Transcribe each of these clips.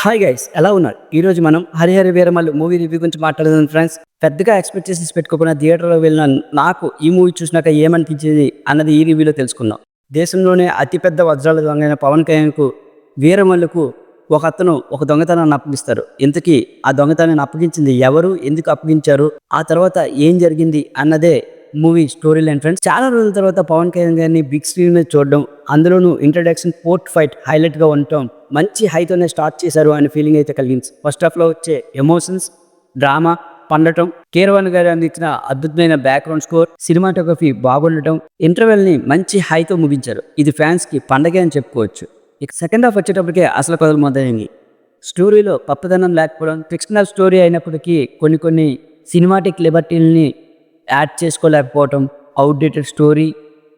Hi guys, ఎలా ఉన్నారు? ఈరోజు మనం హరిహర వీరమల్లు మూవీ రివ్యూ గురించి మాట్లాడుతున్నాం ఫ్రెండ్స్. పెద్దగా ఎక్స్పెక్టేషన్స్ పెట్టుకోకుండా థియేటర్లో వెళ్ళిన నాకు ఈ మూవీ చూసినాక ఏమనిపించింది అన్నది ఈ రివ్యూలో తెలుసుకుందాం. దేశంలోనే అతిపెద్ద వజ్రాల దొంగైన పవన్ కళ్యాణ్కు వీరమల్లుకు ఒక దొంగతనాన్ని అప్పగిస్తారు. ఇంతకీ ఆ దొంగతనాన్ని అప్పగించింది ఎవరు, ఎందుకు అప్పగించారు, ఆ తర్వాత ఏం జరిగింది అన్నదే మూవీ స్టోరీ లైన్ ఫ్రెండ్స్. చాలా రోజుల తర్వాత పవన్ కళ్యాణ్ గారిని బిగ్ స్క్రీన్ మీద చూడడం, అందులోనూ ఇంట్రడక్షన్ పోర్ట్ ఫైట్ హైలైట్గా ఉండటం, మంచి హైతోనే స్టార్ట్ చేశారు అనే ఫీలింగ్ అయితే కలిగింది. ఫస్ట్ హాఫ్లో వచ్చే ఎమోషన్స్, డ్రామా పండటం, కీరవాణి గారు అందించిన అద్భుతమైన బ్యాక్గ్రౌండ్ స్కోర్, సినిమాటోగ్రఫీ బాగుండటం, ఇంటర్వెల్ని మంచి హైతో ముగించారు. ఇది ఫ్యాన్స్కి పండగే అని చెప్పుకోవచ్చు. ఇక సెకండ్ హాఫ్ వచ్చేటప్పటికే అసలు కథలు మొదలైంది. స్టోరీలో పప్పదనం లేకపోవడం, ఫిక్షనల్ స్టోరీ అయినప్పటికీ కొన్ని సినిమాటిక్ లిబర్టీల్ని యాడ్ చేసుకోలేకపోవటం, అవుట్డేటెడ్ స్టోరీ,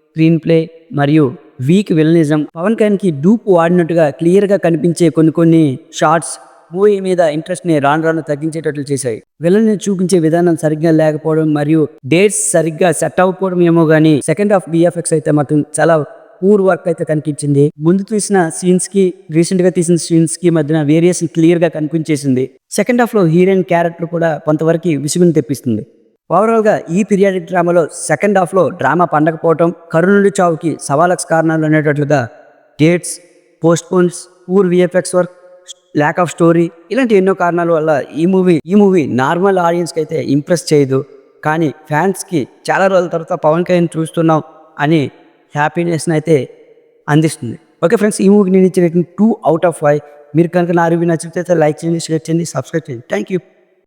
స్క్రీన్ ప్లే మరియు వీక్ విలనిజం, పవన్ కళ్యాణ్కి డూప్ వాడినట్టుగా క్లియర్గా కనిపించే కొన్ని షార్ట్స్ మూవీ మీద ఇంట్రెస్ట్ని రాను తగ్గించేటట్లు చేశాయి. విలన్ని చూపించే విధానం సరిగ్గా లేకపోవడం మరియు డేట్స్ సరిగ్గా సెట్ అవ్వకపోవడం ఏమో కానీ సెకండ్ హాఫ్ విఎఫ్ఎక్స్ అయితే మాత్రం చాలా పూర్ వర్క్ అయితే కనిపించింది. ముందు తీసిన సీన్స్ కి రీసెంట్ గా తీసిన సీన్స్ కి మధ్యన వేరియేషన్ క్లియర్ గా కనిపించేసింది. సెకండ్ హాఫ్ లో హీరోయిన్ క్యారెక్టర్ కూడా కొంతవరకు విసుగుని తెప్పిస్తుంది. ఓవరాల్ గా ఈ పీరియాడిక్ డ్రామాలో సెకండ్ హాఫ్ లో డ్రామా పండకపోవటం, కరుణుడి చావుకి సవాలక్స్ కారణాలు అనేటట్లుగా dates, postpones, poor VFX work, lack of story, ఇలాంటి ఎన్నో కారణాల వల్ల ఈ మూవీ నార్మల్ ఆడియన్స్కి అయితే ఇంప్రెస్ చేయదు. కానీ ఫ్యాన్స్కి చాలా రోజుల తర్వాత పవన్ కళ్యాణ్ చూస్తున్నాం అని హ్యాపీనెస్ని అయితే అందిస్తుంది. ఓకే ఫ్రెండ్స్, ఈ మూవీకి నేను ఇచ్చే రేటింగ్ 2/5. మీరు కనుక నా రివ్యూ నచ్చితే లైక్ చేయండి, షేర్ చేయండి, సబ్స్క్రైబ్ చేయండి. Thank you.